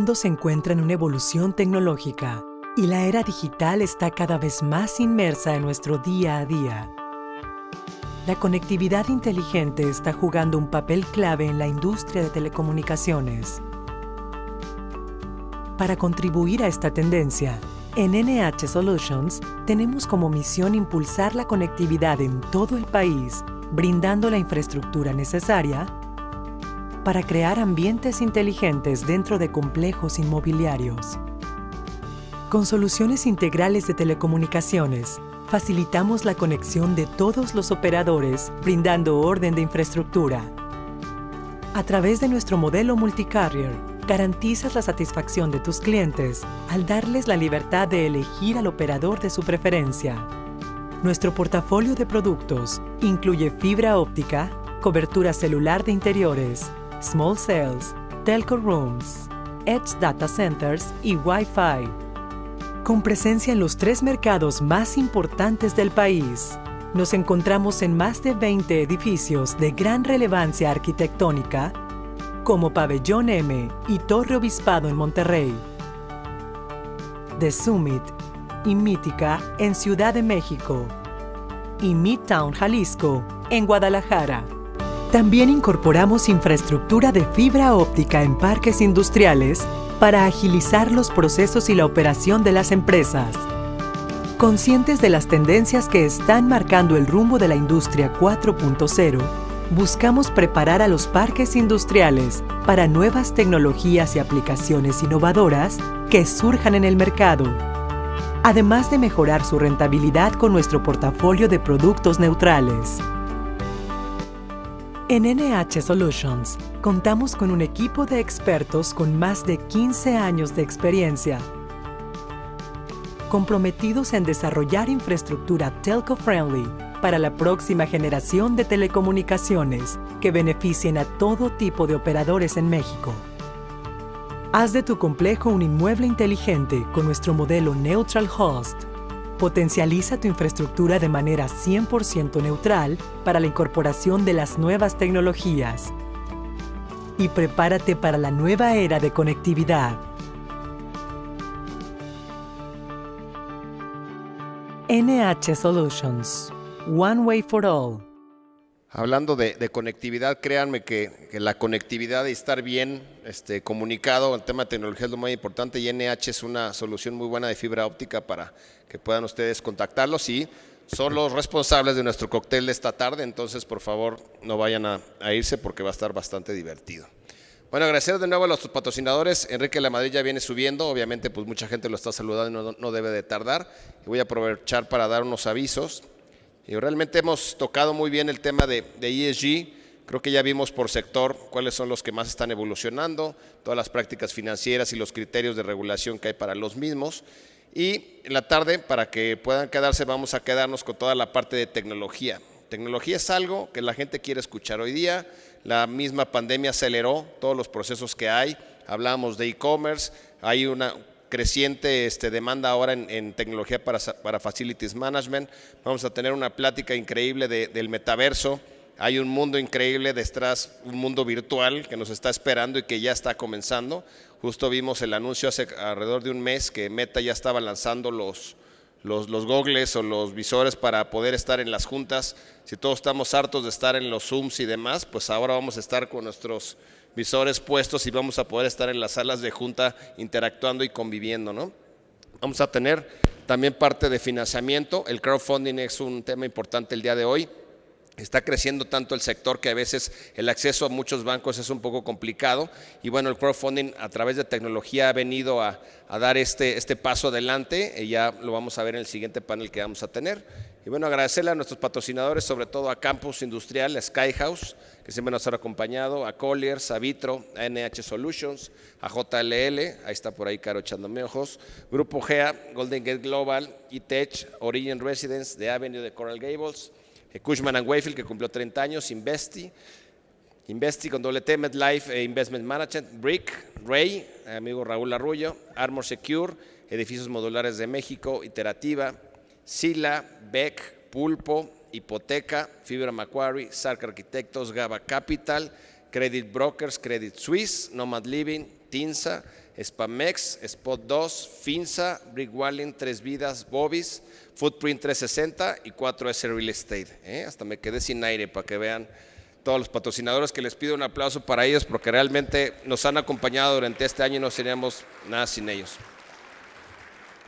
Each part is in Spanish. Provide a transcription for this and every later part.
mundo se encuentra en una evolución tecnológica y la era digital está cada vez más inmersa en nuestro día a día. La conectividad inteligente está jugando un papel clave en la industria de telecomunicaciones. Para contribuir a esta tendencia, en NH Solutions tenemos como misión impulsar la conectividad en todo el país, brindando la infraestructura necesaria para crear ambientes inteligentes dentro de complejos inmobiliarios. Con soluciones integrales de telecomunicaciones, facilitamos la conexión de todos los operadores, brindando orden de infraestructura. A través de nuestro modelo multicarrier, garantizas la satisfacción de tus clientes al darles la libertad de elegir al operador de su preferencia. Nuestro portafolio de productos incluye fibra óptica, cobertura celular de interiores, small cells, telco rooms, edge data centers y Wi-Fi. Con presencia en los 3 mercados más importantes del país, nos encontramos en más de 20 edificios de gran relevancia arquitectónica, como Pabellón M y Torre Obispado en Monterrey, The Summit y Mítica en Ciudad de México y Midtown Jalisco en Guadalajara. También incorporamos infraestructura de fibra óptica en parques industriales para agilizar los procesos y la operación de las empresas. Conscientes de las tendencias que están marcando el rumbo de la industria 4.0, buscamos preparar a los parques industriales para nuevas tecnologías y aplicaciones innovadoras que surjan en el mercado, además de mejorar su rentabilidad con nuestro portafolio de productos neutrales. En NH Solutions, contamos con un equipo de expertos con más de 15 años de experiencia, comprometidos en desarrollar infraestructura telco-friendly para la próxima generación de telecomunicaciones que beneficien a todo tipo de operadores en México. Haz de tu complejo un inmueble inteligente con nuestro modelo Neutral Host. Potencializa tu infraestructura de manera 100% neutral para la incorporación de las nuevas tecnologías. Y prepárate para la nueva era de conectividad. NH Solutions. One way for all. Hablando de conectividad, créanme que la conectividad y estar bien comunicado, el tema de tecnología es lo más importante y NH es una solución muy buena de fibra óptica para que puedan ustedes contactarlos y son los responsables de nuestro cóctel de esta tarde, entonces por favor no vayan a irse porque va a estar bastante divertido. Bueno, agradecer de nuevo a los patrocinadores. Enrique Lamadrid ya viene subiendo, obviamente pues mucha gente lo está saludando y no debe de tardar. Y voy a aprovechar para dar unos avisos. Y realmente hemos tocado muy bien el tema de ESG, creo que ya vimos por sector cuáles son los que más están evolucionando, todas las prácticas financieras y los criterios de regulación que hay para los mismos. Y en la tarde, para que puedan quedarse, vamos a quedarnos con toda la parte de tecnología. Tecnología es algo que la gente quiere escuchar hoy día, la misma pandemia aceleró todos los procesos que hay, hablábamos de e-commerce, hay una creciente demanda ahora en tecnología para facilities management. Vamos a tener una plática increíble del metaverso. Hay un mundo increíble detrás, un mundo virtual que nos está esperando y que ya está comenzando. Justo vimos el anuncio hace alrededor de un mes que Meta ya estaba lanzando los goggles o los visores para poder estar en las juntas. Si todos estamos hartos de estar en los Zooms y demás, pues ahora vamos a estar con nuestros visores puestos y vamos a poder estar en las salas de junta interactuando y conviviendo, ¿no? Vamos a tener también parte de financiamiento. El crowdfunding es un tema importante el día de hoy. Está creciendo tanto el sector que a veces el acceso a muchos bancos es un poco complicado y bueno, el crowdfunding a través de tecnología ha venido a dar este paso adelante y ya lo vamos a ver en el siguiente panel que vamos a tener. Y bueno, agradecerle a nuestros patrocinadores, sobre todo a Campus Industrial, a Skyhouse, que siempre nos han acompañado, a Colliers, a Vitro, a NH Solutions, a JLL, ahí está por ahí Caro echándome ojos, Grupo GEA, Golden Gate Global, eTech, Origin Residence, The Avenue de Coral Gables, Cushman & Wakefield, que cumplió 30 años, Investi con WT, MedLife, Investment Management, Brick, Ray, amigo Raúl Arrullo, Armor Secure, Edificios Modulares de México, Iterativa, Sila, Beck, Pulpo, Hipoteca, Fibra Macquarie, Sark Arquitectos, Gaba Capital, Credit Brokers, Credit Suisse, Nomad Living, Tinsa, Spamex, Spot 2, Finsa, Brick Walling, Tres Vidas, Bobis, Footprint 360 y 4S Real Estate. Hasta me quedé sin aire para que vean todos los patrocinadores, que les pido un aplauso para ellos porque realmente nos han acompañado durante este año y no seríamos nada sin ellos.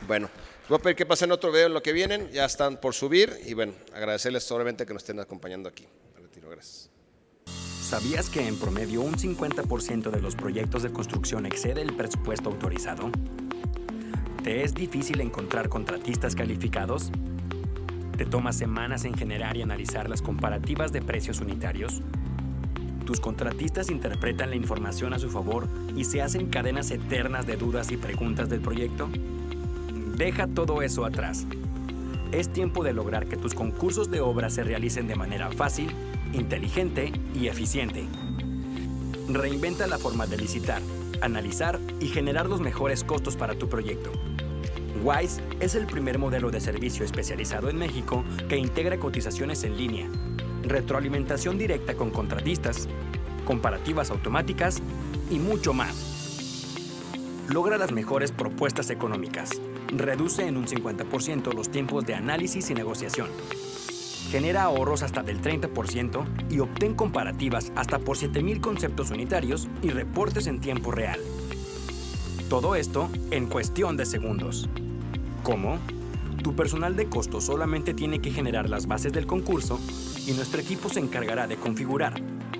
Bueno, les voy a pedir que pasen otro video en lo que vienen, ya están por subir y bueno, agradecerles solamente que nos estén acompañando aquí. Me retiro, gracias. ¿Sabías que en promedio un 50% de los proyectos de construcción excede el presupuesto autorizado? ¿Te es difícil encontrar contratistas calificados? ¿Te toma semanas en generar y analizar las comparativas de precios unitarios? ¿Tus contratistas interpretan la información a su favor y se hacen cadenas eternas de dudas y preguntas del proyecto? Deja todo eso atrás. Es tiempo de lograr que tus concursos de obra se realicen de manera fácil, inteligente y eficiente. Reinventa la forma de licitar, analizar y generar los mejores costos para tu proyecto. Wise es el primer modelo de servicio especializado en México que integra cotizaciones en línea, retroalimentación directa con contratistas, comparativas automáticas y mucho más. Logra las mejores propuestas económicas. Reduce en un 50% los tiempos de análisis y negociación. Genera ahorros hasta del 30% y obtén comparativas hasta por 7,000 conceptos unitarios y reportes en tiempo real. Todo esto en cuestión de segundos. ¿Cómo? Tu personal de costo solamente tiene que generar las bases del concurso y nuestro equipo se encargará de configurar,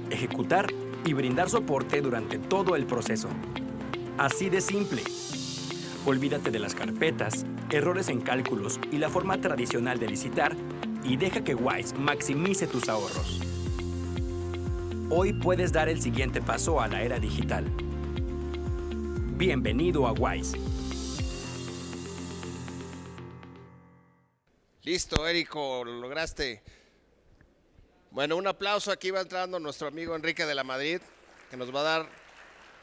ejecutar y brindar soporte durante todo el proceso. Así de simple. Olvídate de las carpetas, errores en cálculos y la forma tradicional de licitar y deja que Wise maximice tus ahorros. Hoy puedes dar el siguiente paso a la era digital. Bienvenido a Wise. Listo, Érico, lo lograste. Bueno, un aplauso. Aquí va entrando nuestro amigo Enrique de la Madrid, que nos va a dar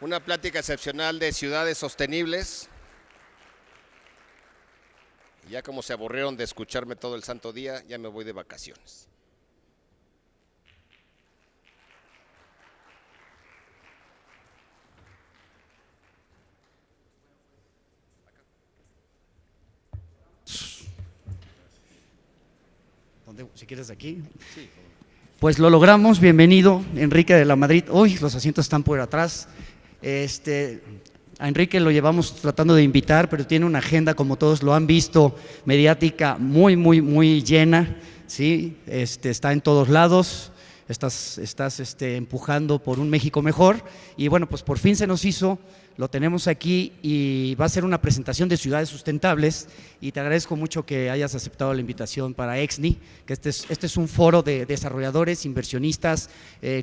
una plática excepcional de ciudades sostenibles. Y ya como se aburrieron de escucharme todo el santo día, ya me voy de vacaciones. Si quieres aquí. Sí. Pues lo logramos, bienvenido Enrique de la Madrid. Uy, los asientos están por atrás. A Enrique lo llevamos tratando de invitar, pero tiene una agenda, como todos lo han visto, mediática muy llena, ¿sí? Está en todos lados, estás empujando por un México mejor y bueno, pues por fin se nos hizo, lo tenemos aquí y va a ser una presentación de ciudades sustentables y te agradezco mucho que hayas aceptado la invitación para Exni, que este es un foro de desarrolladores, inversionistas,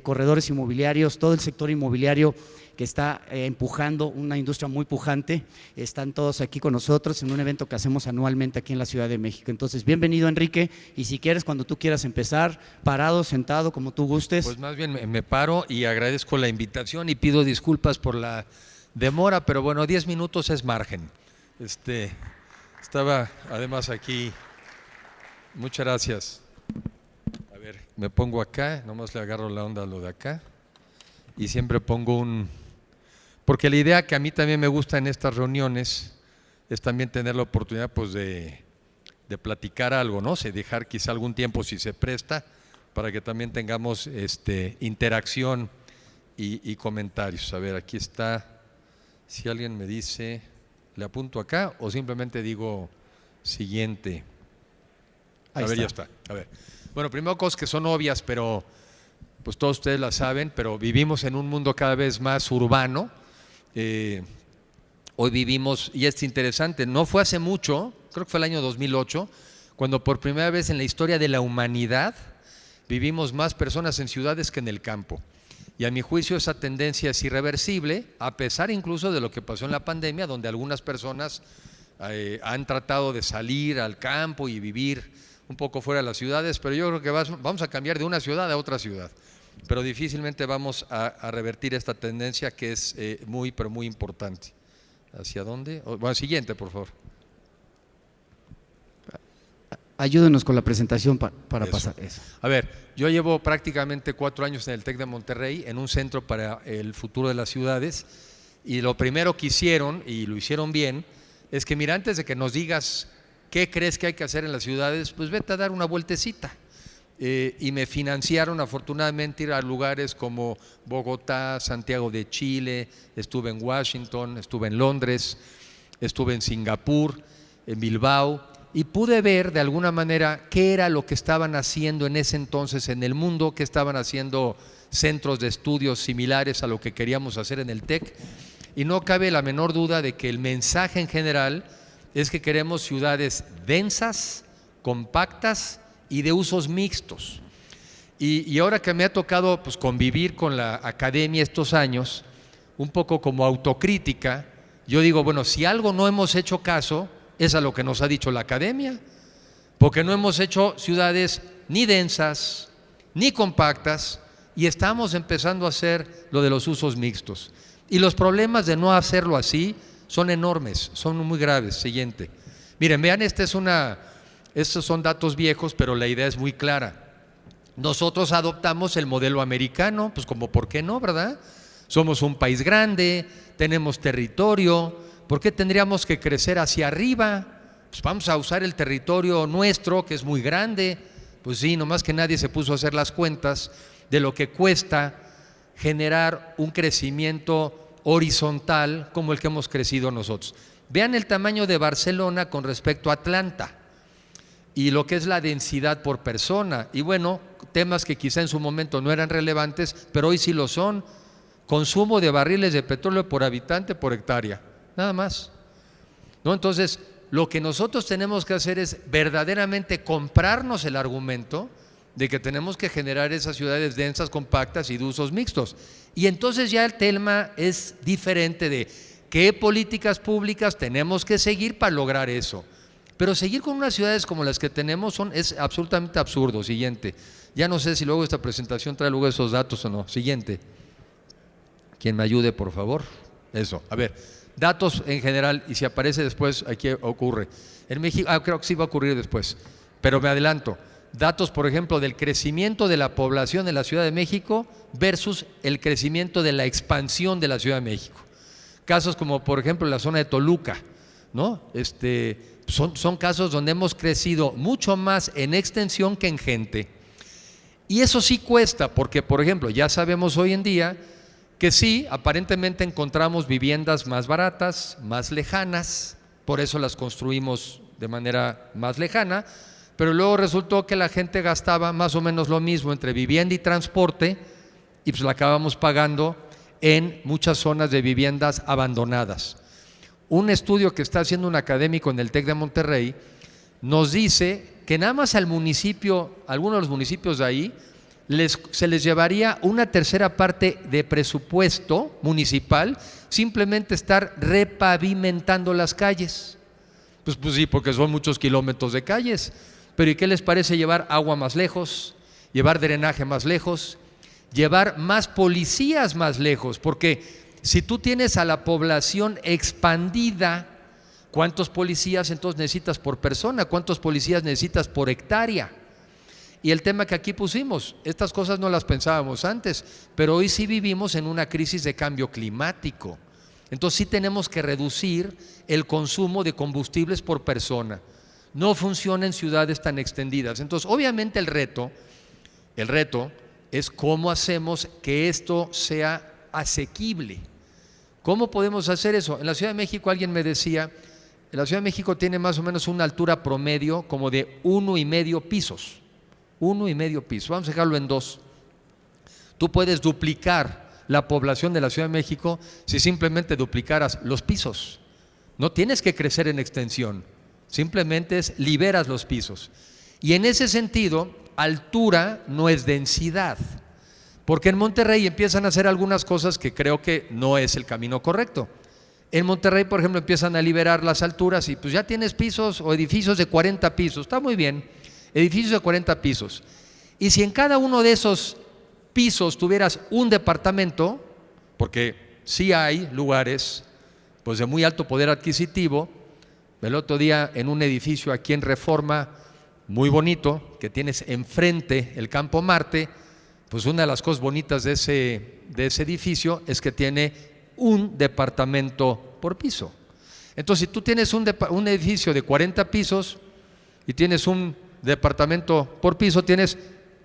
corredores inmobiliarios, todo el sector inmobiliario que está empujando una industria muy pujante. Están todos aquí con nosotros en un evento que hacemos anualmente aquí en la Ciudad de México. Entonces, bienvenido Enrique, y si quieres, cuando tú quieras empezar, parado, sentado, como tú gustes. Pues más bien me paro y agradezco la invitación y pido disculpas por la demora, pero bueno, 10 minutos es margen. Estaba además aquí, muchas gracias. A ver, me pongo acá, nomás le agarro la onda a lo de acá y siempre pongo porque la idea que a mí también me gusta en estas reuniones es también tener la oportunidad pues de platicar algo, ¿no? Dejar quizá algún tiempo si se presta para que también tengamos interacción y comentarios. A ver, aquí está. Si alguien me dice, ¿le apunto acá o simplemente digo siguiente? A ver, ya está. A ver. Bueno, primero cosas que son obvias, pero pues todos ustedes las saben, pero vivimos en un mundo cada vez más urbano. Hoy vivimos, y es interesante, no fue hace mucho, creo que fue el año 2008, cuando por primera vez en la historia de la humanidad vivimos más personas en ciudades que en el campo. Y a mi juicio esa tendencia es irreversible, a pesar incluso de lo que pasó en la pandemia, donde algunas personas han tratado de salir al campo y vivir un poco fuera de las ciudades, pero yo creo que vamos a cambiar de una ciudad a otra ciudad. Pero difícilmente vamos a revertir esta tendencia que es pero muy importante. ¿Hacia dónde? Bueno, siguiente, por favor. Ayúdenos con la presentación para pasar eso. A ver, yo llevo prácticamente 4 años en el TEC de Monterrey, en un centro para el futuro de las ciudades, Y lo primero que hicieron, y lo hicieron bien, es que mira, antes de que nos digas qué crees que hay que hacer en las ciudades, pues vete a dar una vueltecita. Y me financiaron afortunadamente ir a lugares como Bogotá, Santiago de Chile, estuve en Washington, estuve en Londres, estuve en Singapur, en Bilbao, y pude ver de alguna manera qué era lo que estaban haciendo en ese entonces en el mundo, qué estaban haciendo centros de estudios similares a lo que queríamos hacer en el TEC, y no cabe la menor duda de que el mensaje en general es que queremos ciudades densas, compactas y de usos mixtos. Y ahora que me ha tocado pues, convivir con la academia estos años, un poco como autocrítica, yo digo, bueno, si algo no hemos hecho caso, es a lo que nos ha dicho la academia, porque no hemos hecho ciudades ni densas, ni compactas, y estamos empezando a hacer lo de los usos mixtos. Y los problemas de no hacerlo así son enormes, son muy graves. Siguiente. Miren, vean, estos son datos viejos, pero la idea es muy clara. Nosotros adoptamos el modelo americano, pues como por qué no, ¿verdad? Somos un país grande, tenemos territorio, ¿por qué tendríamos que crecer hacia arriba? Pues vamos a usar el territorio nuestro, que es muy grande. Pues sí, nomás que nadie se puso a hacer las cuentas de lo que cuesta generar un crecimiento horizontal como el que hemos crecido nosotros. Vean el tamaño de Barcelona con respecto a Atlanta y lo que es la densidad por persona. Y bueno, temas que quizá en su momento no eran relevantes, pero hoy sí lo son. Consumo de barriles de petróleo por habitante por hectárea, nada más, ¿no? Entonces, lo que nosotros tenemos que hacer es verdaderamente comprarnos el argumento de que tenemos que generar esas ciudades densas, compactas y de usos mixtos. Y entonces ya el tema es diferente de qué políticas públicas tenemos que seguir para lograr eso. Pero seguir con unas ciudades como las que tenemos es absolutamente absurdo. Siguiente. Ya no sé si luego esta presentación trae luego esos datos o no. Siguiente. Quien me ayude, por favor. Eso. A ver, datos en general, y si aparece después, aquí ocurre. En México, creo que sí va a ocurrir después, pero me adelanto. Datos, por ejemplo, del crecimiento de la población en la Ciudad de México versus el crecimiento de la expansión de la Ciudad de México. Casos como, por ejemplo, la zona de Toluca, ¿no? Son casos donde hemos crecido mucho más en extensión que en gente. Y eso sí cuesta, porque, por ejemplo, ya sabemos hoy en día que sí, aparentemente encontramos viviendas más baratas, más lejanas, por eso las construimos de manera más lejana, pero luego resultó que la gente gastaba más o menos lo mismo entre vivienda y transporte y pues la acabamos pagando en muchas zonas de viviendas abandonadas. Un estudio que está haciendo un académico en el TEC de Monterrey nos dice que nada más al municipio, algunos de los municipios de ahí, se les llevaría una tercera parte de presupuesto municipal simplemente estar repavimentando las calles. Pues sí, porque son muchos kilómetros de calles. Pero ¿y qué les parece llevar agua más lejos, llevar drenaje más lejos, llevar más policías más lejos? Porque si tú tienes a la población expandida, ¿cuántos policías entonces necesitas por persona? ¿Cuántos policías necesitas por hectárea? Y el tema que aquí pusimos, estas cosas no las pensábamos antes, pero hoy sí vivimos en una crisis de cambio climático. Entonces sí tenemos que reducir el consumo de combustibles por persona. No funciona en ciudades tan extendidas. Entonces, obviamente el reto es cómo hacemos que esto sea asequible. ¿Cómo podemos hacer eso? En la Ciudad de México alguien me decía, en la Ciudad de México tiene más o menos una altura promedio como de 1,5 pisos. 1,5 pisos, vamos a dejarlo en 2. Tú puedes duplicar la población de la Ciudad de México si simplemente duplicaras los pisos. No tienes que crecer en extensión, simplemente liberas los pisos. Y en ese sentido, altura no es densidad, porque en Monterrey empiezan a hacer algunas cosas que creo que no es el camino correcto. En Monterrey, por ejemplo, empiezan a liberar las alturas y pues ya tienes pisos o edificios de 40 pisos, está muy bien, edificios de 40 pisos. Y si en cada uno de esos pisos tuvieras un departamento, porque sí hay lugares pues de muy alto poder adquisitivo. El otro día en un edificio aquí en Reforma, muy bonito, que tienes enfrente el Campo Marte, pues una de las cosas bonitas de ese edificio es que tiene un departamento por piso. Entonces, si tú tienes un edificio de 40 pisos y tienes un departamento por piso, tienes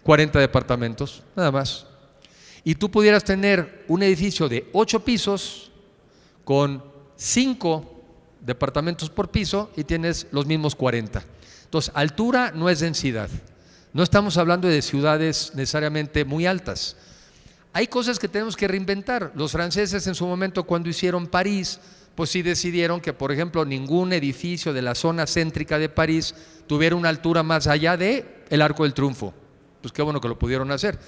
40 departamentos, nada más. Y tú pudieras tener un edificio de 8 pisos con 5 departamentos por piso y tienes los mismos 40. Entonces, altura no es densidad. No estamos hablando de ciudades necesariamente muy altas. Hay cosas que tenemos que reinventar. Los franceses en su momento, cuando hicieron París, pues sí decidieron que, por ejemplo, ningún edificio de la zona céntrica de París tuviera una altura más allá de el Arco del Triunfo. Pues qué bueno que lo pudieron hacer.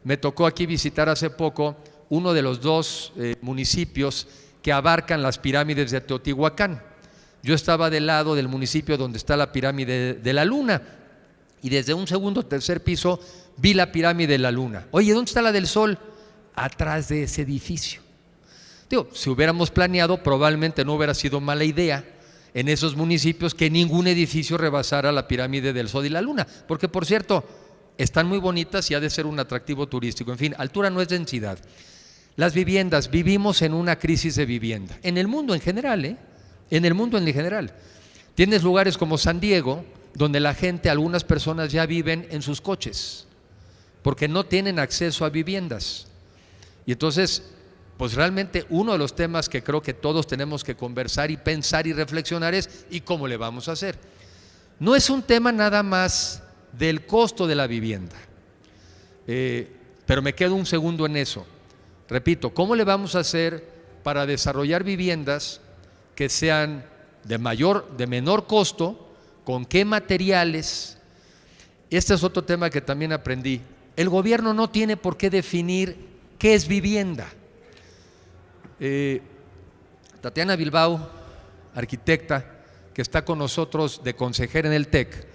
Me tocó aquí visitar hace poco uno de los 2 municipios que abarcan las pirámides de Teotihuacán. Yo estaba del lado del municipio donde está la pirámide de la Luna y desde un segundo o tercer piso vi la pirámide de la Luna. Oye, ¿dónde está la del Sol? Atrás de ese edificio. Digo, si hubiéramos planeado, probablemente no hubiera sido mala idea en esos municipios que ningún edificio rebasara la pirámide del Sol y la Luna, porque por cierto, están muy bonitas y ha de ser un atractivo turístico. En fin, altura no es densidad. Las viviendas, vivimos en una crisis de vivienda, en el mundo en general, en el mundo en general. Tienes lugares como San Diego, donde la gente, algunas personas ya viven en sus coches, porque no tienen acceso a viviendas. Y entonces, pues realmente uno de los temas que creo que todos tenemos que conversar y pensar y reflexionar es ¿y cómo le vamos a hacer? No es un tema nada más del costo de la vivienda, pero me quedo un segundo en eso. Repito, ¿cómo le vamos a hacer para desarrollar viviendas que sean de menor costo? ¿Con qué materiales? Este es otro tema que también aprendí. El gobierno no tiene por qué definir qué es vivienda. Tatiana Bilbao, arquitecta, que está con nosotros de consejera en el TEC,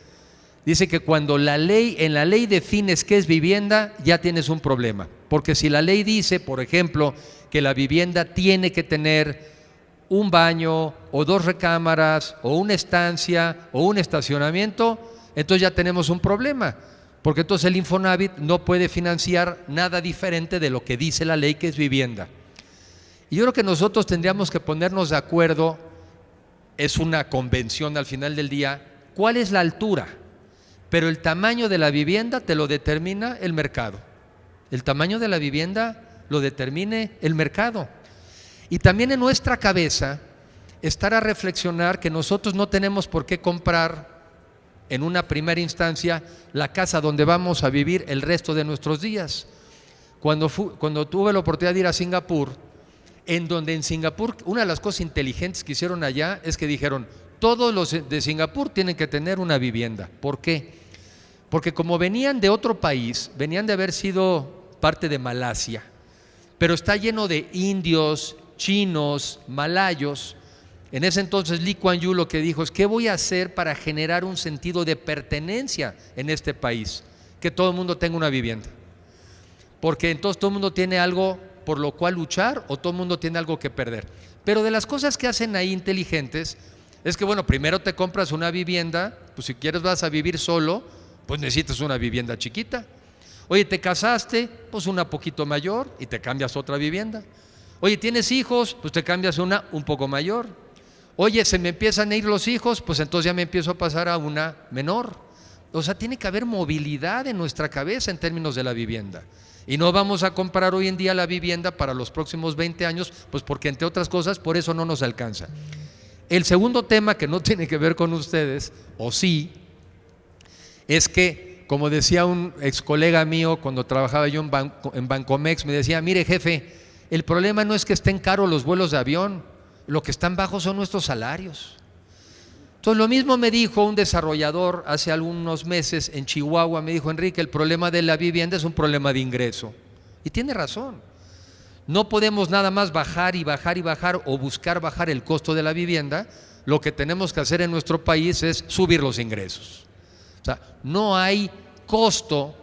dice que cuando en la ley defines qué es vivienda, ya tienes un problema. Porque si la ley dice, por ejemplo, que la vivienda tiene que tener un baño o 2 recámaras o una estancia o un estacionamiento, entonces ya tenemos un problema, porque entonces el Infonavit no puede financiar nada diferente de lo que dice la ley que es vivienda. Y yo creo que nosotros tendríamos que ponernos de acuerdo, es una convención al final del día, ¿cuál es la altura? Pero el tamaño de la vivienda te lo determina el mercado. El tamaño de la vivienda lo determine el mercado. Y también en nuestra cabeza estar a reflexionar que nosotros no tenemos por qué comprar en una primera instancia la casa donde vamos a vivir el resto de nuestros días. Cuando tuve la oportunidad de ir a Singapur, en Singapur una de las cosas inteligentes que hicieron allá es que dijeron, todos los de Singapur tienen que tener una vivienda. ¿Por qué? Porque como venían de otro país, venían de haber sido parte de Malasia, pero está lleno de indios, chinos, malayos. En ese entonces Lee Kuan Yew lo que dijo es, ¿qué voy a hacer para generar un sentido de pertenencia en este país? Que todo el mundo tenga una vivienda. Porque entonces todo el mundo tiene algo por lo cual luchar o todo el mundo tiene algo que perder. Pero de las cosas que hacen ahí inteligentes es que, bueno, primero te compras una vivienda, pues si quieres vas a vivir solo, pues necesitas una vivienda chiquita. Oye, te casaste, pues una poquito mayor y te cambias otra vivienda. Oye, ¿tienes hijos? Pues te cambias una un poco mayor. Oye, se me empiezan a ir los hijos, pues entonces ya me empiezo a pasar a una menor. O sea, tiene que haber movilidad en nuestra cabeza en términos de la vivienda. Y no vamos a comprar hoy en día la vivienda para los próximos 20 años, pues porque entre otras cosas, por eso no nos alcanza. El segundo tema que no tiene que ver con ustedes, o sí, es que, como decía un ex colega mío cuando trabajaba yo en Bancomex, me decía, mire jefe, el problema no es que estén caros los vuelos de avión, lo que están bajos son nuestros salarios. Entonces lo mismo me dijo un desarrollador hace algunos meses en Chihuahua, me dijo, Enrique, el problema de la vivienda es un problema de ingreso. Y tiene razón. No podemos nada más bajar y bajar y bajar o buscar bajar el costo de la vivienda. Lo que tenemos que hacer en nuestro país es subir los ingresos. O sea, no hay costo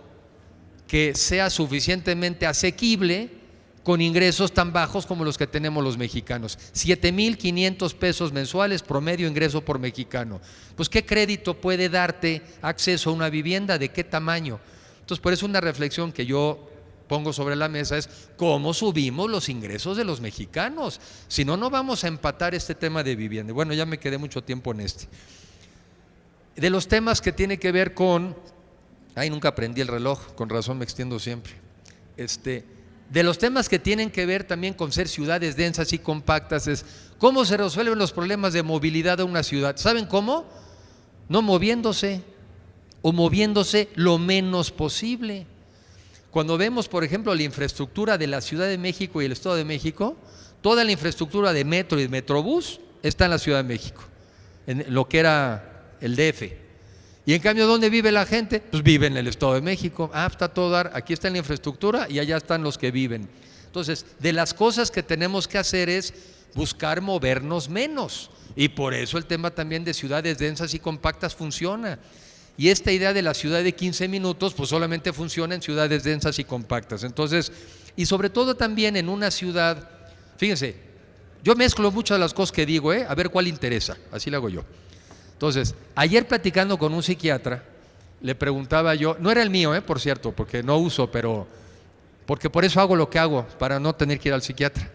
que sea suficientemente asequible con ingresos tan bajos como los que tenemos los mexicanos. 7,500 pesos mensuales promedio ingreso por mexicano. Pues ¿qué crédito puede darte acceso a una vivienda? ¿De qué tamaño? Entonces, por eso una reflexión que yo pongo sobre la mesa es cómo subimos los ingresos de los mexicanos. Si no, no vamos a empatar este tema de vivienda. Bueno, ya me quedé mucho tiempo en este. De los temas que tiene que ver con… Ay, nunca aprendí el reloj, con razón me extiendo siempre. De los temas que tienen que ver también con ser ciudades densas y compactas es cómo se resuelven los problemas de movilidad de una ciudad. ¿Saben cómo? No moviéndose, o moviéndose lo menos posible. Cuando vemos, por ejemplo, la infraestructura de la Ciudad de México y el Estado de México, toda la infraestructura de metro y de metrobús está en la Ciudad de México, en lo que era el DF. Y en cambio, ¿dónde vive la gente? Pues vive en el Estado de México. Está todo dar, aquí está la infraestructura y allá están los que viven. Entonces, de las cosas que tenemos que hacer es buscar movernos menos. Y por eso el tema también de ciudades densas y compactas funciona. Y esta idea de la ciudad de 15 minutos, pues solamente funciona en ciudades densas y compactas. Entonces, y sobre todo también en una ciudad, fíjense, yo mezclo muchas de las cosas que digo, a ver cuál interesa, así lo hago yo. Entonces, ayer platicando con un psiquiatra, le preguntaba yo, no era el mío, por cierto, porque no uso, pero porque por eso hago lo que hago, para no tener que ir al psiquiatra,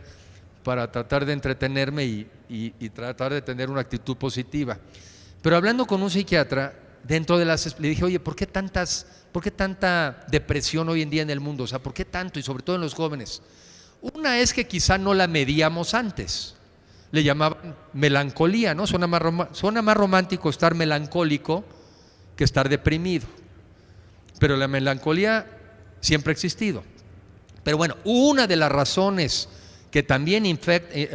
para tratar de entretenerme y tratar de tener una actitud positiva. Pero hablando con un psiquiatra, dentro de le dije, oye, ¿por qué tanta depresión hoy en día en el mundo? O sea, ¿por qué tanto? Y sobre todo en los jóvenes. Una es que quizá no la medíamos antes. Le llamaban melancolía, ¿no? Suena más romántico estar melancólico que estar deprimido. Pero la melancolía siempre ha existido. Pero bueno, una de las razones que también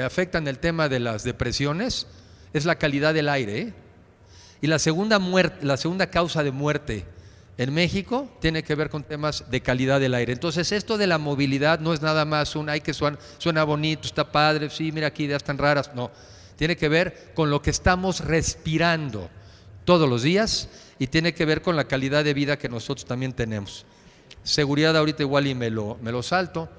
afectan el tema de las depresiones es la calidad del aire. Y la segunda causa de muerte en México tiene que ver con temas de calidad del aire. Entonces, esto de la movilidad no es nada más que suena bonito, está padre, sí, mira aquí ideas tan raras. No, tiene que ver con lo que estamos respirando todos los días y tiene que ver con la calidad de vida que nosotros también tenemos. Seguridad ahorita igual y me lo salto.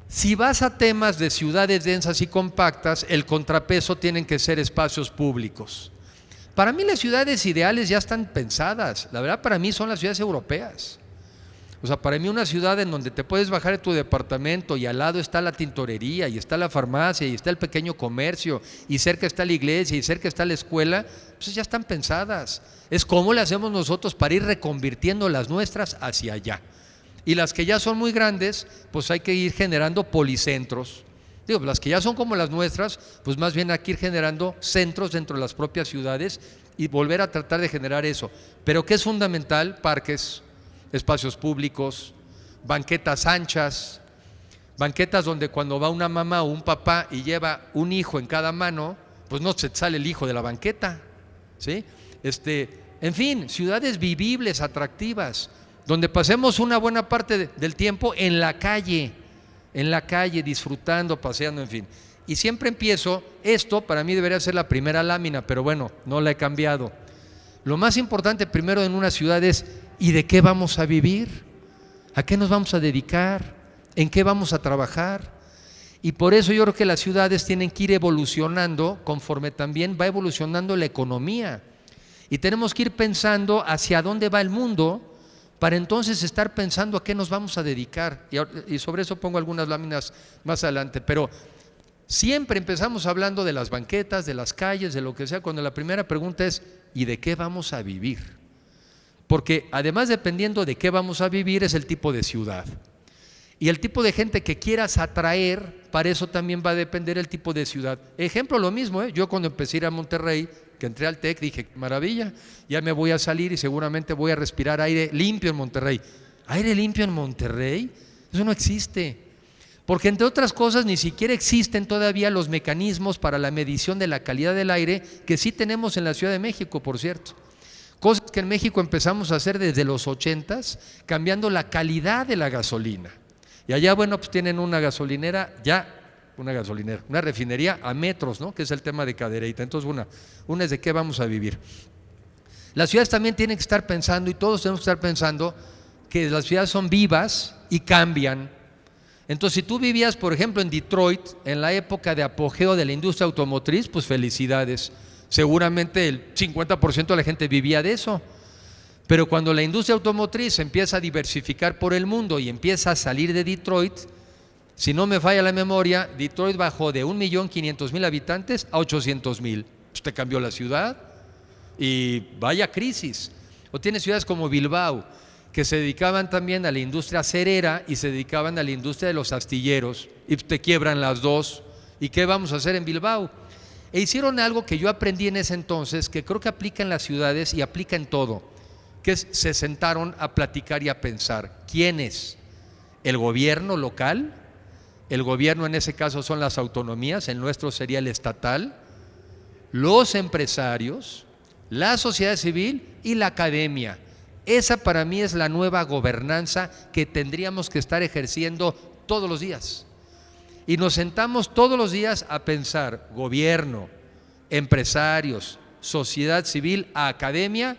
Si vas a temas de ciudades densas y compactas, el contrapeso tienen que ser espacios públicos. Para mí las ciudades ideales ya están pensadas, la verdad para mí son las ciudades europeas. O sea, para mí una ciudad en donde te puedes bajar de tu departamento y al lado está la tintorería y está la farmacia y está el pequeño comercio y cerca está la iglesia y cerca está la escuela, pues ya están pensadas. Es cómo le hacemos nosotros para ir reconvirtiendo las nuestras hacia allá. Y las que ya son muy grandes, pues hay que ir generando policentros. Digo, las que ya son como las nuestras, pues más bien hay que ir generando centros dentro de las propias ciudades y volver a tratar de generar eso. Pero ¿qué es fundamental? Parques, espacios públicos, banquetas anchas, banquetas donde cuando va una mamá o un papá y lleva un hijo en cada mano, pues no se sale el hijo de la banqueta, ¿sí? En fin, ciudades vivibles, atractivas, donde pasemos una buena parte del tiempo en la calle, disfrutando, paseando, en fin. Y siempre empiezo, esto para mí debería ser la primera lámina, pero bueno, no la he cambiado. Lo más importante primero en una ciudad es, ¿y de qué vamos a vivir? ¿A qué nos vamos a dedicar? ¿En qué vamos a trabajar? Y por eso yo creo que las ciudades tienen que ir evolucionando conforme también va evolucionando la economía. Y tenemos que ir pensando hacia dónde va el mundo, para entonces estar pensando a qué nos vamos a dedicar. Y sobre eso pongo algunas láminas más adelante. Pero siempre empezamos hablando de las banquetas, de las calles, de lo que sea, cuando la primera pregunta es, ¿y de qué vamos a vivir? Porque además, dependiendo de qué vamos a vivir, es el tipo de ciudad. Y el tipo de gente que quieras atraer, para eso también va a depender el tipo de ciudad. Ejemplo, lo mismo, yo cuando empecé a ir a Monterrey, que entré al TEC, dije, maravilla, ya me voy a salir y seguramente voy a respirar aire limpio en Monterrey. ¿Aire limpio en Monterrey? Eso no existe. Porque entre otras cosas ni siquiera existen todavía los mecanismos para la medición de la calidad del aire que sí tenemos en la Ciudad de México, por cierto. Cosas que en México empezamos a hacer desde los 80s, cambiando la calidad de la gasolina. Y allá, bueno, pues tienen una refinería a metros, ¿no? Que es el tema de Cadereyta. Entonces, una es de qué vamos a vivir. Las ciudades también tienen que estar pensando, y todos tenemos que estar pensando, que las ciudades son vivas y cambian. Entonces, si tú vivías, por ejemplo, en Detroit, en la época de apogeo de la industria automotriz, pues felicidades. Seguramente el 50% de la gente vivía de eso. Pero cuando la industria automotriz empieza a diversificar por el mundo y empieza a salir de Detroit, si no me falla la memoria, Detroit bajó de 1.500.000 habitantes a 800.000. Usted cambió la ciudad y vaya crisis. O tiene ciudades como Bilbao, que se dedicaban también a la industria acerera y se dedicaban a la industria de los astilleros, y te quiebran las dos. ¿Y qué vamos a hacer en Bilbao? E hicieron algo que yo aprendí en ese entonces, que creo que aplica en las ciudades y aplica en todo, que es, se sentaron a platicar y a pensar. ¿Quiénes? ¿El gobierno local? El gobierno en ese caso son las autonomías, el nuestro sería el estatal, los empresarios, la sociedad civil y la academia. Esa para mí es la nueva gobernanza que tendríamos que estar ejerciendo todos los días. Y nos sentamos todos los días a pensar, gobierno, empresarios, sociedad civil, academia,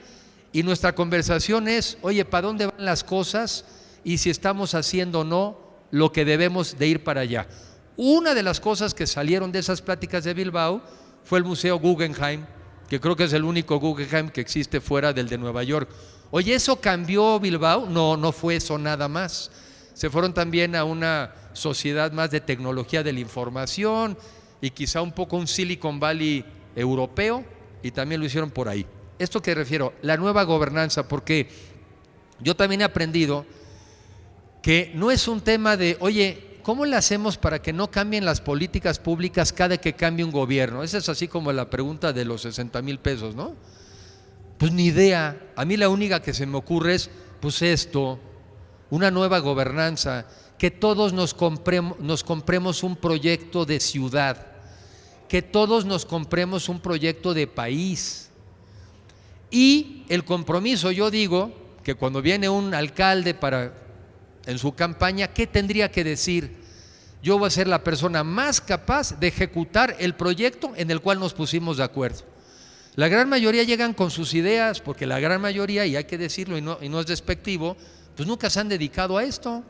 y nuestra conversación es, oye, ¿para dónde van las cosas? Y si estamos haciendo o no lo que debemos de ir para allá. Una de las cosas que salieron de esas pláticas de Bilbao fue el Museo Guggenheim, que creo que es el único Guggenheim que existe fuera del de Nueva York. Oye, ¿eso cambió Bilbao? No, no fue eso nada más. Se fueron también a una sociedad más de tecnología de la información y quizá un poco un Silicon Valley europeo, y también lo hicieron por ahí. Esto que refiero, la nueva gobernanza, porque yo también he aprendido que no es un tema de, oye, ¿cómo le hacemos para que no cambien las políticas públicas cada que cambie un gobierno? Esa es así como la pregunta de los 60,000 pesos, ¿no? Pues ni idea. A mí la única que se me ocurre es, pues esto, una nueva gobernanza, que todos nos compremos un proyecto de ciudad, que todos nos compremos un proyecto de país. Y el compromiso, yo digo, que cuando viene un alcalde en su campaña, ¿qué tendría que decir? Yo voy a ser la persona más capaz de ejecutar el proyecto en el cual nos pusimos de acuerdo. La gran mayoría llegan con sus ideas, porque la gran mayoría, y hay que decirlo y no es despectivo, pues nunca se han dedicado a esto.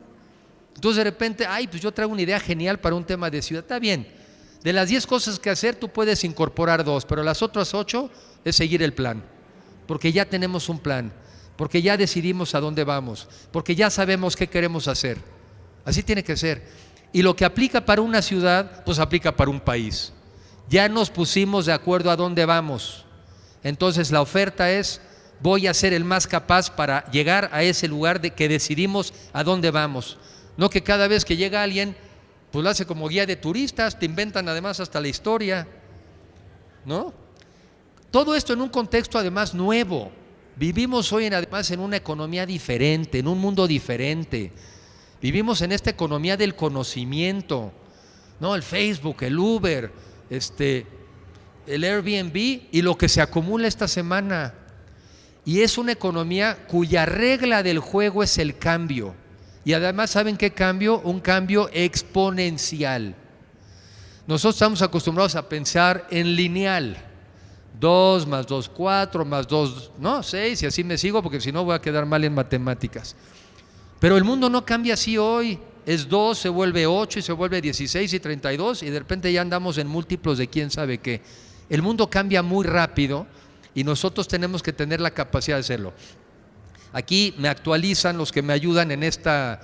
Entonces de repente, pues yo traigo una idea genial para un tema de ciudad. Está bien, de las 10 cosas que hacer tú puedes incorporar 2, pero las otras 8 es seguir el plan, porque ya tenemos un plan, porque ya decidimos a dónde vamos, porque ya sabemos qué queremos hacer. Así tiene que ser. Y lo que aplica para una ciudad, pues aplica para un país. Ya nos pusimos de acuerdo a dónde vamos. Entonces la oferta es, voy a ser el más capaz para llegar a ese lugar de que decidimos a dónde vamos. No que cada vez que llega alguien, pues lo hace como guía de turistas, te inventan además hasta la historia, ¿no? Todo esto en un contexto además nuevo. Vivimos hoy además en una economía diferente, en un mundo diferente. Vivimos en esta economía del conocimiento, ¿no? El Facebook, el Uber, el Airbnb y lo que se acumula esta semana. Y es una economía cuya regla del juego es el cambio. Y además, ¿saben qué cambio? Un cambio exponencial. Nosotros estamos acostumbrados a pensar en lineal. 2 más 2, 4 más 2, no, 6, y así me sigo, porque si no voy a quedar mal en matemáticas. Pero el mundo no cambia así hoy. Es 2, se vuelve 8 y se vuelve 16 y 32 y de repente ya andamos en múltiplos de quién sabe qué. El mundo cambia muy rápido y nosotros tenemos que tener la capacidad de hacerlo. Aquí me actualizan los que me ayudan en esta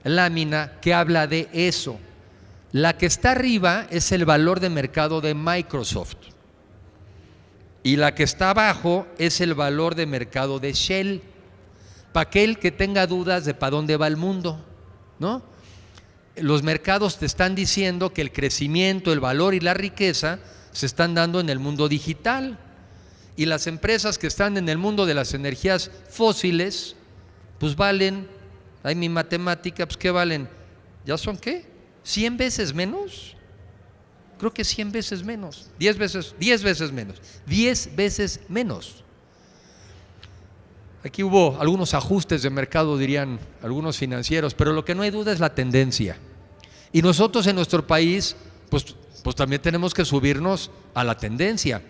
lámina que habla de eso. La que está arriba es el valor de mercado de Microsoft y la que está abajo es el valor de mercado de Shell. Para aquel que tenga dudas de para dónde va el mundo, ¿no? Los mercados te están diciendo que el crecimiento, el valor y la riqueza se están dando en el mundo digital. Y las empresas que están en el mundo de las energías fósiles, pues valen, hay mi matemática, pues ¿qué valen? ¿Ya son qué? ¿100 veces menos? Creo que 100 veces menos, 10 veces menos, 10 veces menos. Aquí hubo algunos ajustes de mercado, dirían algunos financieros, pero lo que no hay duda es la tendencia. Y nosotros en nuestro país, pues también tenemos que subirnos a la tendencia.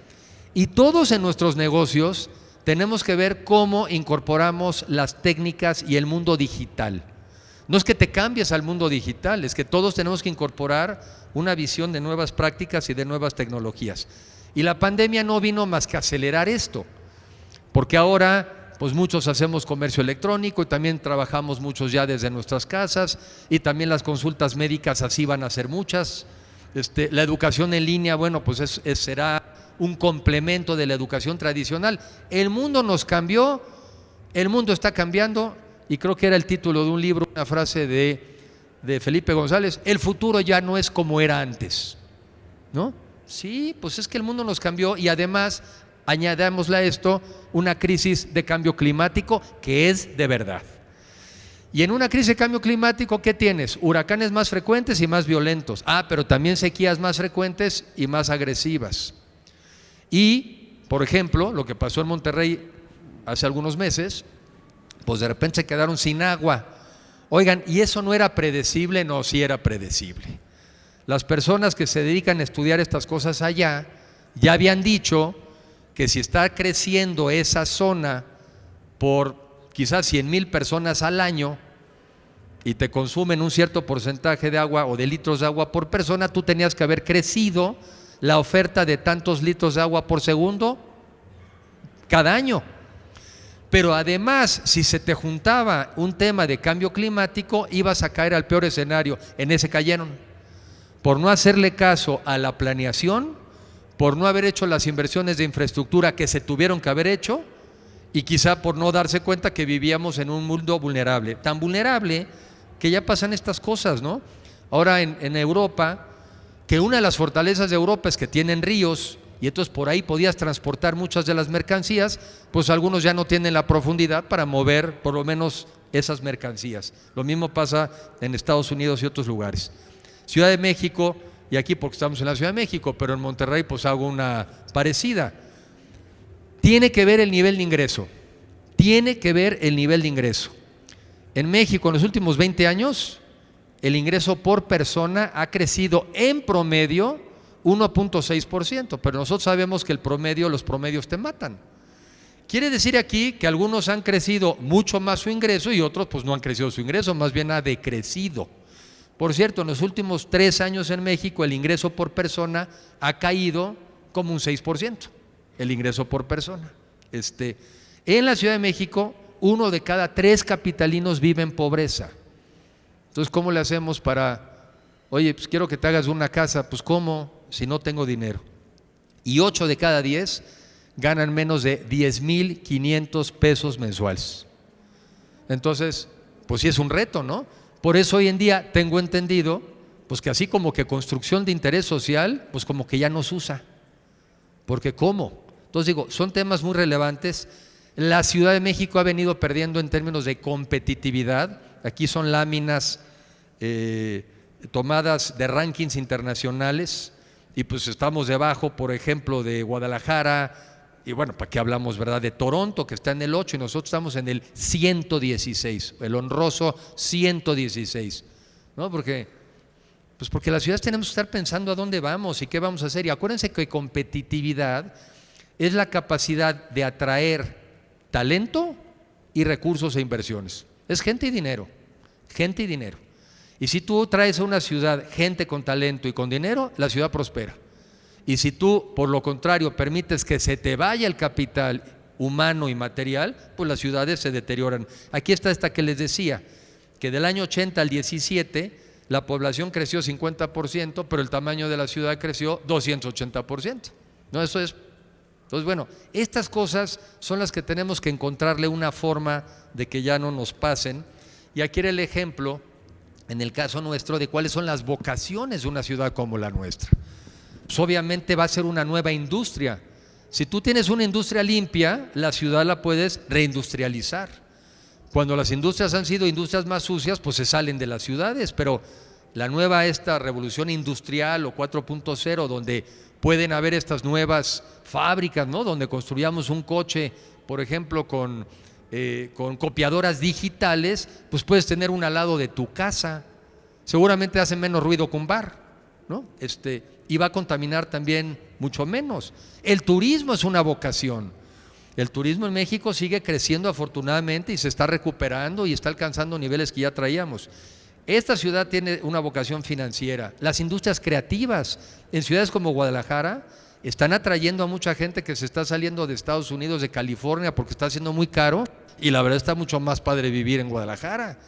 Y todos en nuestros negocios tenemos que ver cómo incorporamos las técnicas y el mundo digital. No es que te cambies al mundo digital, es que todos tenemos que incorporar una visión de nuevas prácticas y de nuevas tecnologías. Y la pandemia no vino más que acelerar esto, porque ahora pues muchos hacemos comercio electrónico y también trabajamos muchos ya desde nuestras casas, y también las consultas médicas así van a ser muchas. La educación en línea, bueno, pues será un complemento de la educación tradicional. El mundo nos cambió, el mundo está cambiando, y creo que era el título de un libro, una frase de Felipe González: el futuro ya no es como era antes, ¿no? Sí, pues es que el mundo nos cambió, y además añadámosle a esto una crisis de cambio climático que es de verdad. Y en una crisis de cambio climático, ¿qué tienes? Huracanes más frecuentes y más violentos. Pero también sequías más frecuentes y más agresivas. Y, por ejemplo, lo que pasó en Monterrey hace algunos meses, pues de repente se quedaron sin agua. Oigan, ¿y eso no era predecible? No, sí era predecible. Las personas que se dedican a estudiar estas cosas allá ya habían dicho que si está creciendo esa zona por quizás 100,000 personas al año y te consumen un cierto porcentaje de agua o de litros de agua por persona, tú tenías que haber crecido la oferta de tantos litros de agua por segundo cada año. Pero además, si se te juntaba un tema de cambio climático, ibas a caer al peor escenario. En ese cayeron, por no hacerle caso a la planeación, por no haber hecho las inversiones de infraestructura que se tuvieron que haber hecho, y quizá por no darse cuenta que vivíamos en un mundo vulnerable, tan vulnerable que ya pasan estas cosas, ¿no? Ahora en Europa, que una de las fortalezas de Europa es que tienen ríos, y entonces por ahí podías transportar muchas de las mercancías, pues algunos ya no tienen la profundidad para mover por lo menos esas mercancías. Lo mismo pasa en Estados Unidos y otros lugares. Ciudad de México, y aquí porque estamos en la Ciudad de México, pero en Monterrey pues hago una parecida. Tiene que ver el nivel de ingreso, tiene que ver el nivel de ingreso. En México en los últimos 20 años el ingreso por persona ha crecido en promedio 1.6%, pero nosotros sabemos que los promedios te matan. Quiere decir aquí que algunos han crecido mucho más su ingreso y otros pues no han crecido su ingreso, más bien ha decrecido. Por cierto, en los últimos 3 años en México el ingreso por persona ha caído como un 6%, el ingreso por persona. En la Ciudad de México, 1 de cada 3 capitalinos vive en pobreza. Entonces, ¿cómo le hacemos para, oye, pues quiero que te hagas una casa? Pues ¿cómo? Si no tengo dinero. Y 8 de cada 10 ganan menos de 10,500 pesos mensuales. Entonces, pues sí es un reto, ¿no? Por eso hoy en día tengo entendido, pues que así como que construcción de interés social, pues como que ya no se usa. Porque ¿cómo? Entonces digo, son temas muy relevantes. La Ciudad de México ha venido perdiendo en términos de competitividad. Aquí son láminas tomadas de rankings internacionales y pues estamos debajo, por ejemplo, de Guadalajara, y bueno, ¿para qué hablamos, verdad? De Toronto, que está en el 8 y nosotros estamos en el 116, el honroso 116, ¿no? Porque las ciudades tenemos que estar pensando a dónde vamos y qué vamos a hacer. Y acuérdense que competitividad es la capacidad de atraer talento y recursos e inversiones. Es gente y dinero, gente y dinero. Y si tú traes a una ciudad gente con talento y con dinero, la ciudad prospera. Y si tú, por lo contrario, permites que se te vaya el capital humano y material, pues las ciudades se deterioran. Aquí está esta que les decía, que del año 80 al 17 la población creció 50%, pero el tamaño de la ciudad creció 280%. ¿No? Eso es. Entonces, bueno, estas cosas son las que tenemos que encontrarle una forma de que ya no nos pasen. Y aquí era el ejemplo, en el caso nuestro, de cuáles son las vocaciones de una ciudad como la nuestra. Pues obviamente va a ser una nueva industria. Si tú tienes una industria limpia, la ciudad la puedes reindustrializar. Cuando las industrias han sido industrias más sucias, pues se salen de las ciudades, pero la nueva revolución industrial o 4.0, donde pueden haber estas nuevas fábricas, ¿no? Donde construyamos un coche, por ejemplo, con copiadoras digitales, pues puedes tener una al lado de tu casa. Seguramente hace menos ruido que un bar, ¿no? Y va a contaminar también mucho menos. El turismo es una vocación. El turismo en México sigue creciendo afortunadamente y se está recuperando y está alcanzando niveles que ya traíamos. Esta ciudad tiene una vocación financiera. Las industrias creativas en ciudades como Guadalajara, están atrayendo a mucha gente que se está saliendo de Estados Unidos, de California, porque está siendo muy caro, y la verdad está mucho más padre vivir en Guadalajara,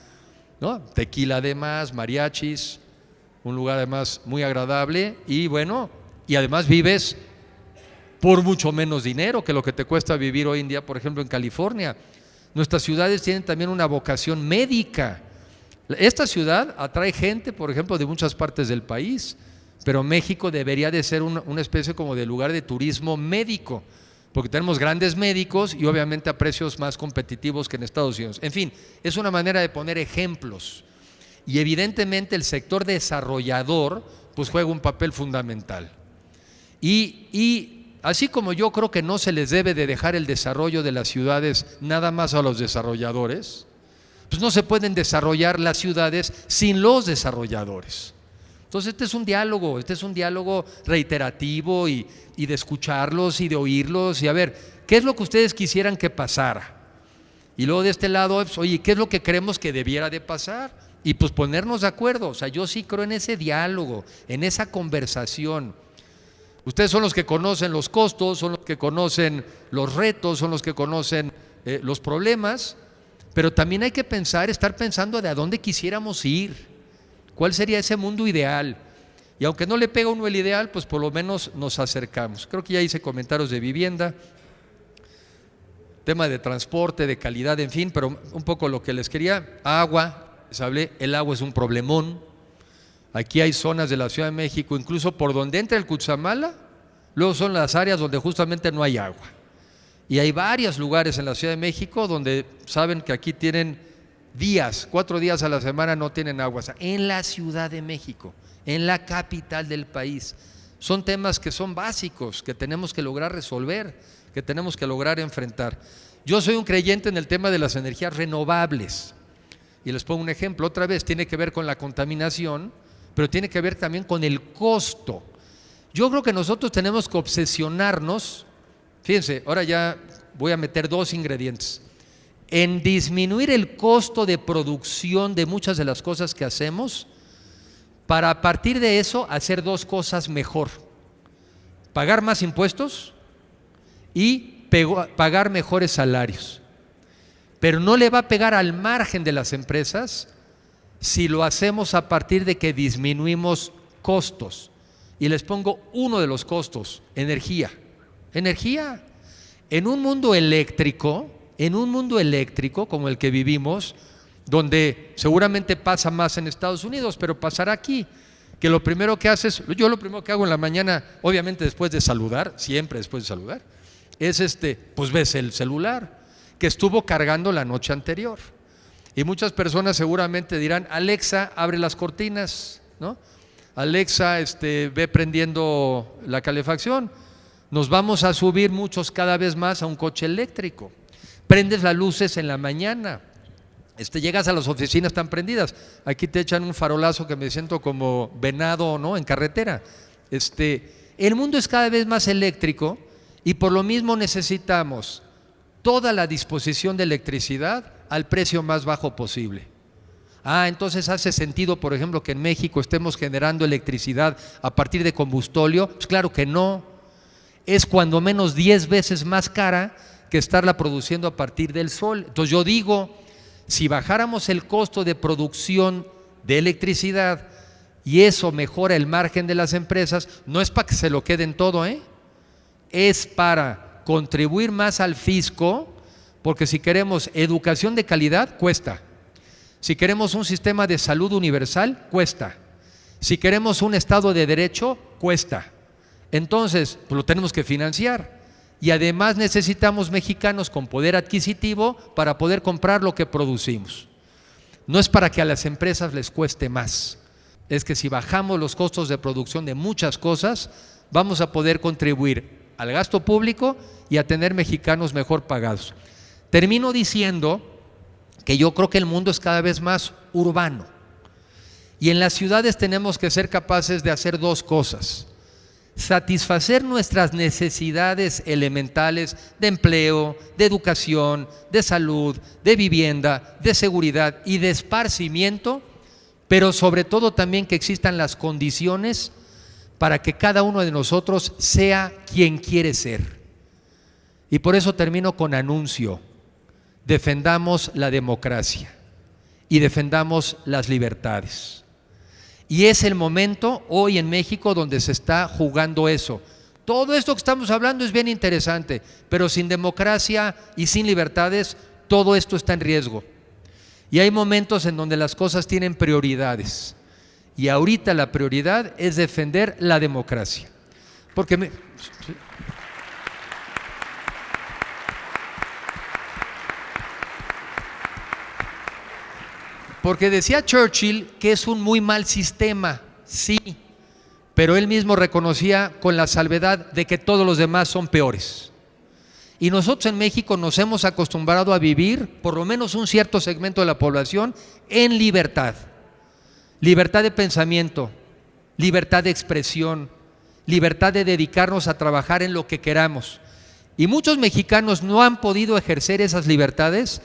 ¿no? Tequila además, mariachis, un lugar además muy agradable, y bueno, y además vives por mucho menos dinero que lo que te cuesta vivir hoy en día, por ejemplo, en California. Nuestras ciudades tienen también una vocación médica. Esta ciudad atrae gente, por ejemplo, de muchas partes del país, pero México debería de ser una especie como de lugar de turismo médico, porque tenemos grandes médicos y obviamente a precios más competitivos que en Estados Unidos. En fin, es una manera de poner ejemplos. Y evidentemente el sector desarrollador pues juega un papel fundamental. Y así como yo creo que no se les debe de dejar el desarrollo de las ciudades nada más a los desarrolladores, pues no se pueden desarrollar las ciudades sin los desarrolladores. Entonces este es un diálogo reiterativo y de escucharlos y de oírlos y a ver, ¿qué es lo que ustedes quisieran que pasara? Y luego de este lado, pues, oye, ¿qué es lo que creemos que debiera de pasar? Y pues ponernos de acuerdo. O sea, yo sí creo en ese diálogo, en esa conversación. Ustedes son los que conocen los costos, son los que conocen los retos, son los que conocen los problemas, pero también hay que estar pensando de a dónde quisiéramos ir. ¿Cuál sería ese mundo ideal? Y aunque no le pega a uno el ideal, pues por lo menos nos acercamos. Creo que ya hice comentarios de vivienda, tema de transporte, de calidad, en fin, pero un poco lo que les quería. Agua, les hablé, el agua es un problemón. Aquí hay zonas de la Ciudad de México, incluso por donde entra el Cutzamala, luego son las áreas donde justamente no hay agua. Y hay varios lugares en la Ciudad de México donde saben que aquí tienen 4 días a la semana no tienen agua. En la Ciudad de México, en la capital del país. Son temas que son básicos, que tenemos que lograr resolver, que tenemos que lograr enfrentar. Yo soy un creyente en el tema de las energías renovables. Y les pongo un ejemplo, otra vez, tiene que ver con la contaminación, pero tiene que ver también con el costo. Yo creo que nosotros tenemos que obsesionarnos, fíjense, ahora ya voy a meter 2 ingredientes, en disminuir el costo de producción de muchas de las cosas que hacemos, para a partir de eso hacer 2 cosas mejor: pagar más impuestos y pagar mejores salarios. Pero no le va a pegar al margen de las empresas si lo hacemos a partir de que disminuimos costos. Y les pongo uno de los costos: energía. Energía. En un mundo eléctrico como el que vivimos, donde seguramente pasa más en Estados Unidos, pero pasará aquí, que lo primero que haces, yo lo primero que hago en la mañana, obviamente después de saludar, siempre después de saludar, es pues ves el celular que estuvo cargando la noche anterior. Y muchas personas seguramente dirán: Alexa, abre las cortinas, ¿no? Alexa, ve prendiendo la calefacción. Nos vamos a subir muchos cada vez más a un coche eléctrico. Prendes las luces en la mañana. Llegas a las oficinas, están prendidas. Aquí te echan un farolazo que me siento como venado, ¿no?, en carretera. El mundo es cada vez más eléctrico y por lo mismo necesitamos toda la disposición de electricidad al precio más bajo posible. Entonces hace sentido, por ejemplo, que en México estemos generando electricidad a partir de combustóleo. Pues claro que no. Es cuando menos 10 veces más cara que estarla produciendo a partir del sol. Entonces yo digo, si bajáramos el costo de producción de electricidad y eso mejora el margen de las empresas, no es para que se lo queden todo, es para contribuir más al fisco, porque si queremos educación de calidad, cuesta. Si queremos un sistema de salud universal, cuesta. Si queremos un Estado de Derecho, cuesta. Entonces, pues lo tenemos que financiar. Y además necesitamos mexicanos con poder adquisitivo para poder comprar lo que producimos. No es para que a las empresas les cueste más. Es que si bajamos los costos de producción de muchas cosas, vamos a poder contribuir al gasto público y a tener mexicanos mejor pagados. Termino diciendo que yo creo que el mundo es cada vez más urbano. Y en las ciudades tenemos que ser capaces de hacer 2 cosas: satisfacer nuestras necesidades elementales de empleo, de educación, de salud, de vivienda, de seguridad y de esparcimiento, pero sobre todo también que existan las condiciones para que cada uno de nosotros sea quien quiere ser. Y por eso termino con anuncio: defendamos la democracia y defendamos las libertades. Y es el momento hoy en México donde se está jugando eso. Todo esto que estamos hablando es bien interesante, pero sin democracia y sin libertades, todo esto está en riesgo. Y hay momentos en donde las cosas tienen prioridades. Y ahorita la prioridad es defender la democracia. Porque decía Churchill que es un muy mal sistema, sí, pero él mismo reconocía con la salvedad de que todos los demás son peores. Y nosotros en México nos hemos acostumbrado a vivir, por lo menos un cierto segmento de la población, en libertad. Libertad de pensamiento, libertad de expresión, libertad de dedicarnos a trabajar en lo que queramos. Y muchos mexicanos no han podido ejercer esas libertades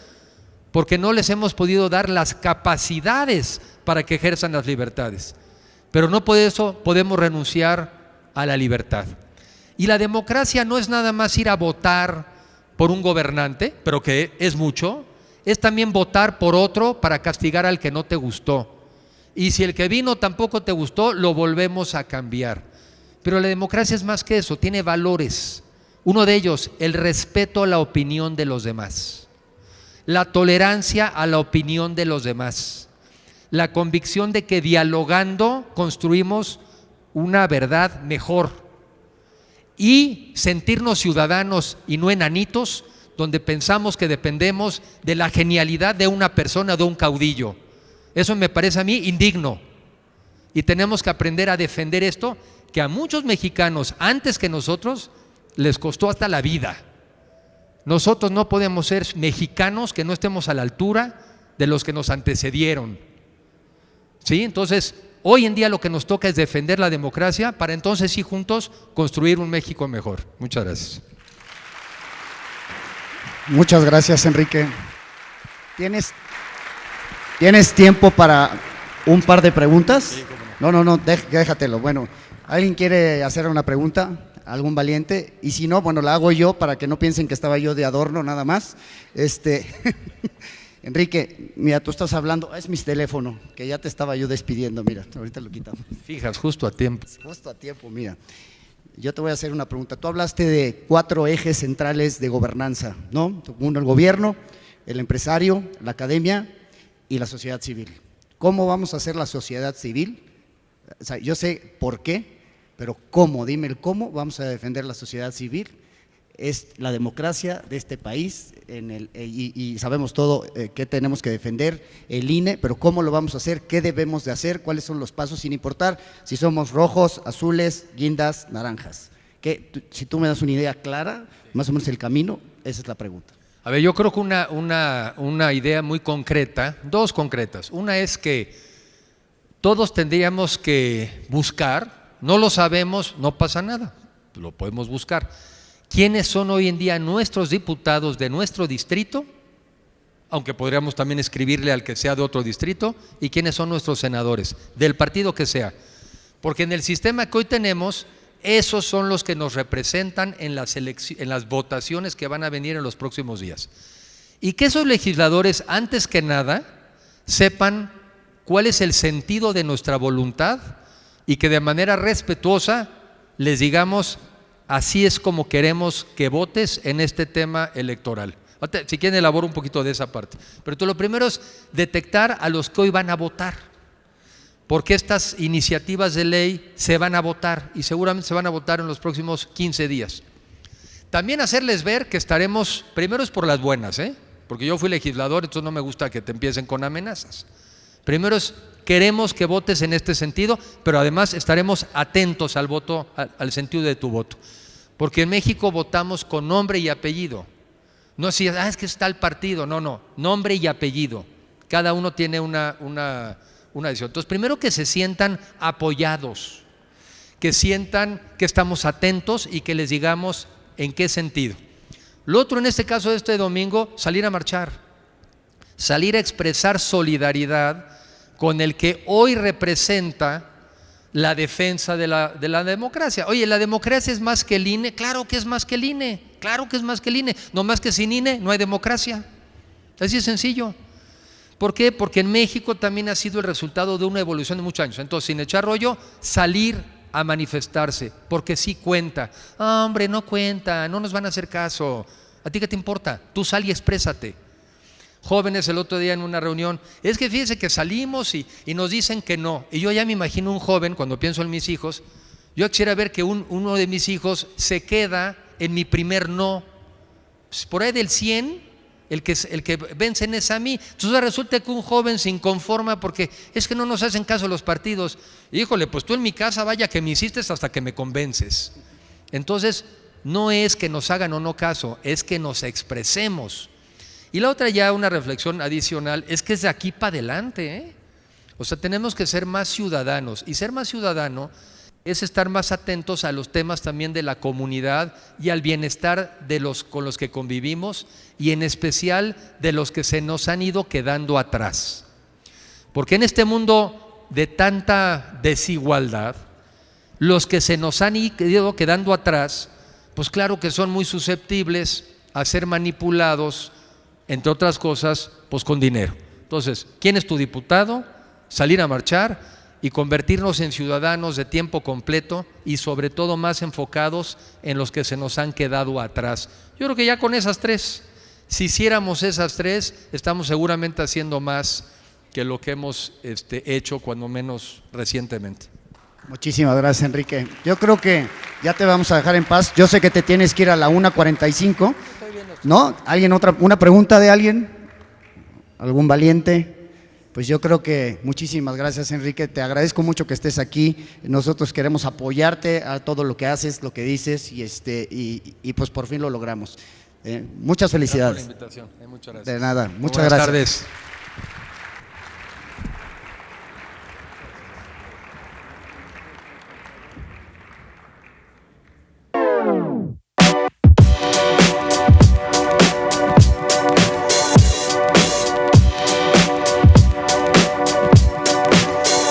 porque no les hemos podido dar las capacidades para que ejerzan las libertades. Pero no por eso podemos renunciar a la libertad. Y la democracia no es nada más ir a votar por un gobernante, pero que es mucho, es también votar por otro para castigar al que no te gustó. Y si el que vino tampoco te gustó, lo volvemos a cambiar. Pero la democracia es más que eso, tiene valores. Uno de ellos, el respeto a la opinión de los demás, la tolerancia a la opinión de los demás, la convicción de que dialogando construimos una verdad mejor y sentirnos ciudadanos y no enanitos donde pensamos que dependemos de la genialidad de una persona, de un caudillo. Eso me parece a mí indigno y tenemos que aprender a defender esto que a muchos mexicanos antes que nosotros les costó hasta la vida. Nosotros no podemos ser mexicanos que no estemos a la altura de los que nos antecedieron. ¿Sí? Entonces, hoy en día lo que nos toca es defender la democracia para entonces sí juntos construir un México mejor. Muchas gracias. Muchas gracias, Enrique. ¿Tienes tiempo para un par de preguntas? Sí, cómo no. No, déjatelo. Bueno, ¿alguien quiere hacer una pregunta? ¿Algún valiente? Y si no, bueno, la hago yo para que no piensen que estaba yo de adorno nada más. Enrique, mira, tú estás hablando, es mi teléfono, que ya te estaba yo despidiendo, mira, ahorita lo quitamos. Fijas, justo a tiempo. Justo a tiempo, mira. Yo te voy a hacer una pregunta. Tú hablaste de 4 ejes centrales de gobernanza, ¿no? Uno, el gobierno, el empresario, la academia y la sociedad civil. ¿Cómo vamos a hacer la sociedad civil? O sea, yo sé por qué, pero ¿cómo? Dime el cómo vamos a defender la sociedad civil. Es la democracia de este país y sabemos todo qué tenemos que defender, el INE, pero ¿cómo lo vamos a hacer? ¿Qué debemos de hacer? ¿Cuáles son los pasos? Sin importar si somos rojos, azules, guindas, naranjas. Si tú me das una idea clara, más o menos el camino, esa es la pregunta. A ver, yo creo que una idea muy concreta, 2 concretas. Una es que todos tendríamos que buscar, no lo sabemos, no pasa nada, lo podemos buscar. ¿Quiénes son hoy en día nuestros diputados de nuestro distrito? Aunque podríamos también escribirle al que sea de otro distrito. ¿Y quiénes son nuestros senadores? Del partido que sea. Porque en el sistema que hoy tenemos, esos son los que nos representan en las votaciones que van a venir en los próximos días. Y que esos legisladores, antes que nada, sepan cuál es el sentido de nuestra voluntad y que de manera respetuosa les digamos: así es como queremos que votes en este tema electoral. Si quieren, elaboro un poquito de esa parte. Pero lo primero es detectar a los que hoy van a votar, porque estas iniciativas de ley se van a votar y seguramente se van a votar en los próximos 15 días. También hacerles ver que estaremos, primero es por las buenas, porque yo fui legislador, entonces no me gusta que te empiecen con amenazas. Primero es: queremos que votes en este sentido, pero además estaremos atentos al voto, al sentido de tu voto. Porque en México votamos con nombre y apellido. No si es que está el partido, no, nombre y apellido. Cada uno tiene una decisión. Entonces, primero que se sientan apoyados, que sientan que estamos atentos y que les digamos en qué sentido. Lo otro, en este caso de este domingo, salir a marchar, salir a expresar solidaridad con el que hoy representa la defensa de la democracia. Oye, ¿la democracia es más que el INE? Claro que es más que el INE, claro que es más que el INE. No más que sin INE no hay democracia. Así es sencillo. ¿Por qué? Porque en México también ha sido el resultado de una evolución de muchos años. Entonces, sin echar rollo, salir a manifestarse, porque sí cuenta. Hombre, no cuenta, no nos van a hacer caso. ¿A ti qué te importa? Tú sal y exprésate. Jóvenes el otro día en una reunión, es que fíjense que salimos y nos dicen que no. Y yo ya me imagino un joven, cuando pienso en mis hijos, yo quisiera ver que uno de mis hijos se queda en mi primer no. Pues por ahí del 100, el que vencen es a mí. Entonces resulta que un joven se inconforma porque es que no nos hacen caso los partidos. Híjole, pues tú en mi casa vaya que me hiciste hasta que me convences. Entonces no es que nos hagan o no caso, es que nos expresemos. Y la otra, ya una reflexión adicional, es que es de aquí para adelante, ¿eh? O sea, tenemos que ser más ciudadanos, y ser más ciudadano es estar más atentos a los temas también de la comunidad y al bienestar de los con los que convivimos, y en especial de los que se nos han ido quedando atrás. Porque en este mundo de tanta desigualdad, los que se nos han ido quedando atrás, pues claro que son muy susceptibles a ser manipulados, entre otras cosas, pues con dinero. Entonces, ¿quién es tu diputado? Salir a marchar y convertirnos en ciudadanos de tiempo completo y sobre todo más enfocados en los que se nos han quedado atrás. Yo creo que ya con esas tres, si hiciéramos esas tres, estamos seguramente haciendo más que lo que hemos hecho, cuando menos recientemente. Muchísimas gracias, Enrique. Yo creo que ya te vamos a dejar en paz. Yo sé que te tienes que ir a la 1:45. ¿No? ¿Alguien una pregunta de alguien? ¿Algún valiente? Pues yo creo que muchísimas gracias, Enrique. Te agradezco mucho que estés aquí. Nosotros queremos apoyarte a todo lo que haces, lo que dices, y pues por fin lo logramos. Muchas felicidades. Gracias por la invitación. Muchas gracias. De nada, muchas Buenas gracias. tardes.